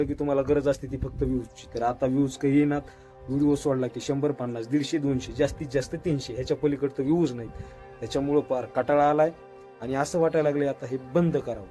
की तुम्हाला गरज असते ती फक्त व्ह्यूजची. तर आता व्ह्यूज काही येणार, व्हिडिओ सोडला की 100, 50, 150, 200, जास्तीत जास्त 300, ह्याच्या पलीकडे तर व्ह्यूज नाहीत. त्याच्यामुळं फार कंटाळा आलाय आणि असं वाटायला लागले आता हे बंद करावं.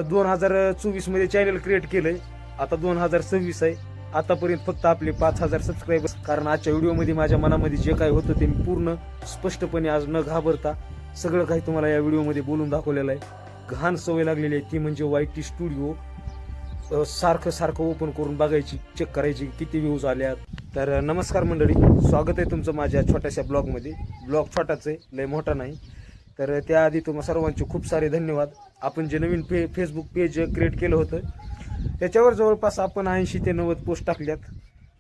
2024 मध्ये चॅनल क्रिएट केलंय, आता 2026 आहे. आतापर्यंत फक्त आपले 5000 सबस्क्रायबर्स. कारण आजच्या व्हिडिओमध्ये माझ्या मनामध्ये जे काही होतं ते मी पूर्ण स्पष्टपणे आज न घाबरता सगळं काही तुम्हाला या व्हिडिओमध्ये बोलून दाखवलेलं आहे. घाण सवय लागलेली आहे ती म्हणजे YT स्टुडिओ सारखं ओपन करून बघायची, चेक करायची किती व्ह्यूज आल्यात. तर नमस्कार मंडळी, स्वागत आहे तुमचं माझ्या छोट्याशा ब्लॉगमध्ये. ब्लॉग छोटाच आहे, लय मोठा नाही. तर त्याआधी तुम्हा सर्वांचे खूप सारे धन्यवाद. आपण जे नवीन फेसबुक पेज क्रिएट केलं होतं त्याच्यावर जवळपास आपण 80 ते 90 पोस्ट टाकल्यात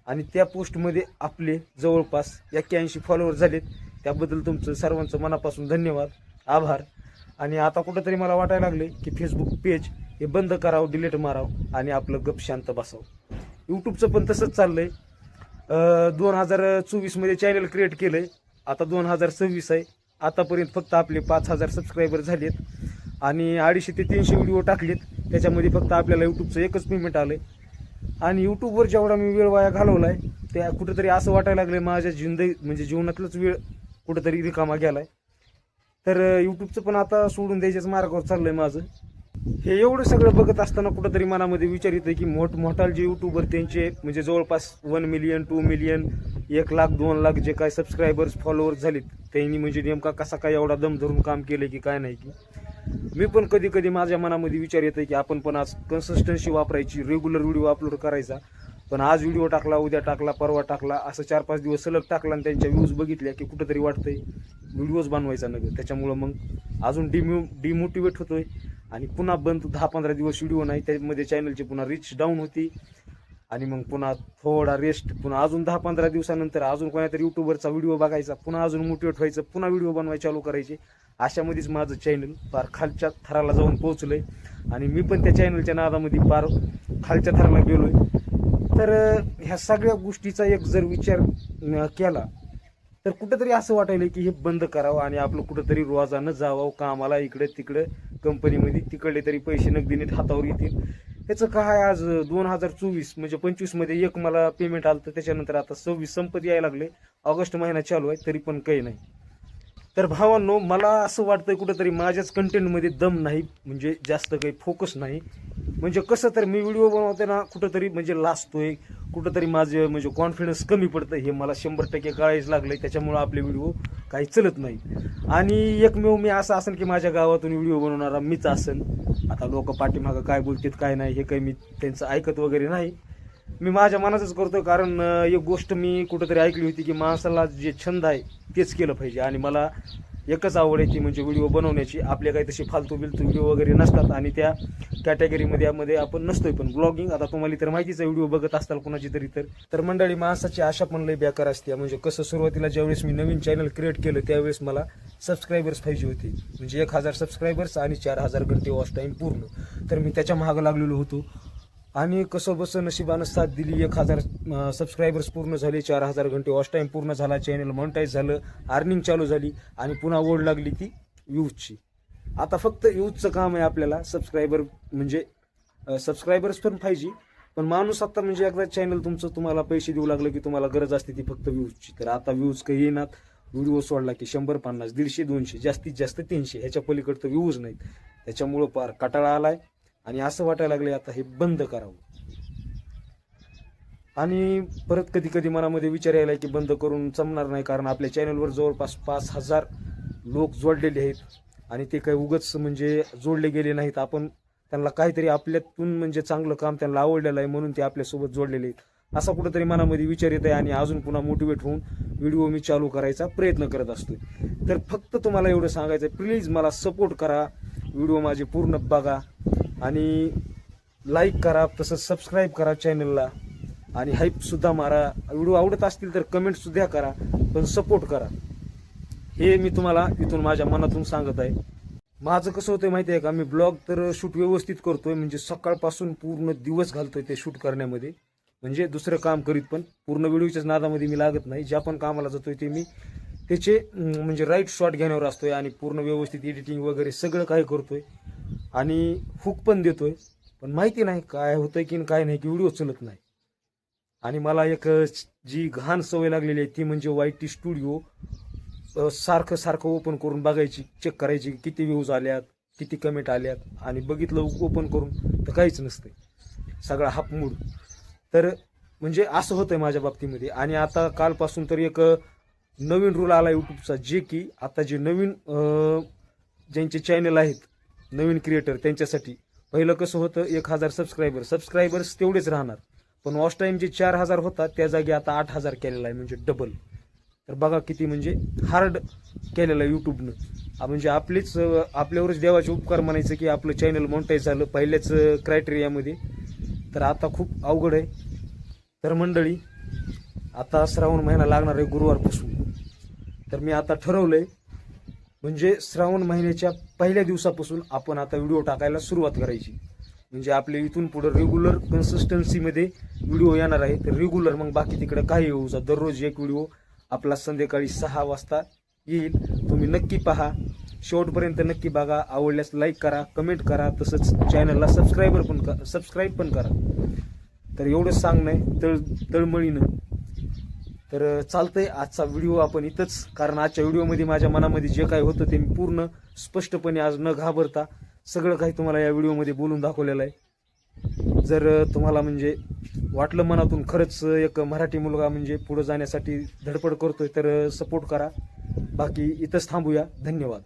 आणि त्या पोस्टमध्ये आपले जवळपास 81 फॉलोअर झालेत. त्याबद्दल तुमचं सर्वांचं मनापासून धन्यवाद, आभार. आणि आता कुठंतरी मला वाटायला लागले की फेसबुक पेज हे बंद करावं, डिलीट मारावं आणि आपलं गप शांत बसावं. यूट्यूबचं पण तसंच चाललंय. 2024 मध्ये चॅनल क्रिएट केलंय, आता 2026 आहे. आतापर्यंत फक्त आपले 5000 सबस्क्रायबर झालेत आणि 250 ते 300 व्हिडिओ टाकलेत. त्याच्यामध्ये फक्त आपल्याला यूट्यूबचं एकच पेमेंट आलंय. आणि यूट्यूबवर जेवढा मी वेळ वाया घालवलाय त्या कुठेतरी असं वाटायला लागलंय माझ्या जीवनातलाच वेळ कुठेतरी रिकामा गेलाय. तर यूट्यूबचं पण आता सोडून द्यायच्याच मार्गावर चाललंय माझं. हे एवढं सगळं बघत असताना कुठेतरी मनामध्ये विचार येतोय की मोठमोठाले जे यूट्यूबर त्यांचे म्हणजे जवळपास 1 मिलियन 2 मिलियन 1 लाख 2 लाख जे काय सबस्क्रायबर्स फॉलोअर्स झालेत त्यांनी म्हणजे नेमका कसा काय एवढा दम धरून काम केलंय की काय नाही. की मी पण कधी कधी माझ्या मनामध्ये विचार येतोय की आपण पण आज कन्सिस्टन्सी वापरायची, रेग्युलर व्हिडिओ अपलोड करायचा. पण आज व्हिडिओ टाकला, उद्या टाकला, परवा टाकला, असं 4-5 दिवस सलग टाकला आणि त्यांच्या व्ह्यूज बघितल्या की कुठंतरी वाटतंय व्हिडिओज बनवायचा नव्हे. त्याच्यामुळं मग अजून डिमोटिवेट होतोय आणि पुन्हा बंद 10-15 दिवस व्हिडिओ नाही, त्यामध्ये चॅनलची पुन्हा रीच डाऊन होती आणि मग पुन्हा थोडा रेस्ट, पुन्हा अजून 10-15 दिवसानंतर अजून कोणातरी युट्यूबरचा व्हिडिओ बघायचा, पुन्हा अजून मोटिवेट व्हायचं, पुन्हा व्हिडिओ बनवायला चालू करायचे. अशामध्येच माझं चॅनल फार खालच्या थराला जाऊन पोहोचलंय आणि मी पण त्या चॅनलच्या नादामध्ये फार खालच्या थराला गेलोय. तर ह्या सगळ्या गोष्टीचा एक जर विचार केला तर कुठंतरी असं वाटायलं की हे बंद करावं आणि आपलं कुठंतरी रोजानं जावं कामाला, इकडे तिकडे कंपनीमध्ये, तिकडले तरी पैसे नगदीने हातावर येतील. ह्याचं काय आज 2024 म्हणजे 25 मध्ये एक मला पेमेंट आलं, तर त्याच्यानंतर आता 26 संपत यायला लागले, ऑगस्ट महिना चालू आहे तरी पण काही नाही. तर भावांनो, मला असं वाटतंय कुठंतरी माझ्याच कंटेंटमध्ये दम नाही, म्हणजे जास्त काही फोकस नाही. म्हणजे कसं तर मी व्हिडिओ बनवताना कुठंतरी म्हणजे लाजतोय, कुठंतरी माझं म्हणजे कॉन्फिडन्स कमी पडतं, हे मला 100% कळायच लागलंय. त्याच्यामुळं आपले व्हिडिओ काही चलत नाही. आणि एकमेव मी असं असेल की माझ्या गावातून व्हिडिओ बनवणारा मीच असेल. आता लोक पाठीमागं काय बोलतात काय नाही हे काही मी त्यांचं ऐकत वगैरे नाही, मी माझ्या मनातच करतो. कारण एक गोष्ट मी कुठंतरी ऐकली होती की माणसाला जे छंद आहे तेच केलं पाहिजे आणि मला एकच आवड आहे ती म्हणजे व्हिडिओ बनवण्याची. आपले काही तसे फालतू व्हिडिओ वगैरे नसतात आणि त्या कॅटेगरीमध्ये आपण नसतोय. पण ब्लॉगिंग, आता तुम्हाला तर माहितीच आहे, व्हिडिओ बघत असताल कोणाची तरी. तर मंडळी, माणसाची आशा पण लय बेकार असते. म्हणजे कसं, सुरुवातीला ज्यावेळेस मी नवीन चॅनल क्रिएट केलं त्यावेळेस मला सबस्क्रायबर्स पाहिजे होते, म्हणजे 1000 सबस्क्रायबर्स आणि 4000 घंटे वॉच टाईम पूर्ण. तर मी त्याच्या मागं लागलेलो होतो आणि कसं बसं नशिबानं साथ दिली. 1000 सबस्क्रायबर्स पूर्ण झाले, 4000 घंटे वॉच टाईम पूर्ण झाला, चॅनल मॉनिटाईज झालं, अर्निंग चालू झाली आणि पुन्हा ओढ लागली ती व्ह्यूजची. आता फक्त व्ह्यूजचं काम आहे आपल्याला. सबस्क्रायबर म्हणजे सबस्क्रायबर्स पण पाहिजे, पण माणूस आता म्हणजे एकदा चॅनल तुम्हाला पैसे देऊ लागलं की तुम्हाला गरज असते ती फक्त व्ह्यूजची. तर आता व्ह्यूज काही येणार, व्हिडिओ सोडला की 100, 50, 150, 200, जास्तीत जास्त 300, ह्याच्या पलीकडे तर व्ह्यूज नाहीत. त्याच्यामुळं फार कंटाळा आलाय आणि असं वाटायला लागले आता हे बंद करावं. आणि परत कधी कधी मनामध्ये विचार यायला की बंद करून जमणार नाही, कारण आपल्या चॅनलवर जवळपास 5000 लोक जोडलेले आहेत आणि ते काही उगच म्हणजे जोडले गेले नाहीत. आपण त्यांना काहीतरी आपल्यातून म्हणजे चांगलं काम त्यांना आवडलेलं आहे म्हणून ते आपल्यासोबत जोडलेले आहेत, असा कुठंतरी मनामध्ये विचार येत आहे. आणि अजून पुन्हा मोटिवेट होऊन व्हिडिओ मी चालू करायचा प्रयत्न करत असतोय. तर फक्त तुम्हाला एवढं सांगायचं आहे, प्लीज मला सपोर्ट करा, व्हिडिओ माझे पूर्ण बघा आणि लाईक करा, तसंच सबस्क्राईब करा चॅनलला आणि हाईप सुद्धा मारा. व्हिडिओ आवडत असतील तर कमेंट सुद्धा करा, पण सपोर्ट करा. हे मी तुम्हाला इथून माझ्या मनातून सांगत आहे. माझं कसं होतंय माहिती आहे का, मी ब्लॉग तर शूट व्यवस्थित करतोय, म्हणजे सकाळपासून पूर्ण दिवस घालतोय ते शूट करण्यामध्ये, म्हणजे दुसरं काम करीत पण पूर्ण व्हिडिओच्याच नादामध्ये मी लागत नाही. ज्या पण कामाला जातोय ते मी त्याचे म्हणजे राईट शॉट घेण्यावर असतोय आणि पूर्ण व्यवस्थित एडिटिंग वगैरे सगळं काही करतोय आणि हुक पण देतोय. पण माहिती नाही काय होतंय की काय नाही की व्हिडिओ चलत नाही. आणि मला एक जी घाण सवय लागलेली आहे ती म्हणजे YT स्टुडिओ सारखं सारखं ओपन करून बघायची, चेक करायची किती व्ह्यूज आल्यात, किती कमेंट आल्यात, आणि बघितलं ओपन करून तर काहीच नसतंय, सगळा हाफ मूड. तर म्हणजे असं होतंय माझ्या बाबतीमध्ये. आणि आता कालपासून तर एक नवीन रूल आला यूट्यूबचा, जे की आता जे नवीन ज्यांचे चॅनल आहेत, नवीन क्रिएटर, त्यांच्यासाठी पहिलं कसं होतं 1000 सबस्क्रायबर्स तेवढेच राहणार, पण वॉच टाईम जे 4000 होता त्या जागी आता 8000 केलेला आहे, म्हणजे डबल. तर बघा किती म्हणजे हार्ड केलेलं आहे यूट्यूबनं. म्हणजे आपल्यावरच देवाचे उपकार म्हणायचं की आपलं चॅनल मॉनिटाईज झालं पहिल्याच क्रायटेरियामध्ये. तर आता खूप अवघड आहे. तर मंडळी, आता श्रावण महिना लागणार आहे गुरुवारपासून. तर मी आता ठरवलंय, म्हणजे श्रावण महिन्याच्या पहिल्या दिवसापासून आपण आता व्हिडिओ टाकायला सुरुवात करायची. म्हणजे आपले इथून पुढे रेग्युलर कन्सिस्टन्सीमध्ये व्हिडिओ येणार आहे. तर रेग्युलर, मग बाकी तिकडे काही येऊ जा, दररोज एक व्हिडिओ आपला संध्याकाळी 6 वाजता येईल. तुम्ही नक्की पहा, शेवटपर्यंत नक्की बघा. आवडल्यास लाईक करा, कमेंट करा, तसंच चॅनलला सबस्क्राईब पण करा. तर एवढंच सांगणं आहे तळमळीनं. तर चालतंय, आजचा व्हिडिओ आपण इथंच, कारण आजच्या व्हिडिओमध्ये माझ्या मनामध्ये जे काही होतं ते मी पूर्ण स्पष्टपणे आज न घाबरता सगळं काही तुम्हाला या व्हिडिओमध्ये बोलून दाखवलेलं आहे. जर तुम्हाला म्हणजे वाटलं मनातून खरंच एक मराठी मुलगा म्हणजे पुढे जाण्यासाठी धडपड करतोय, तर सपोर्ट करा. बाकी इथंच थांबूया. धन्यवाद.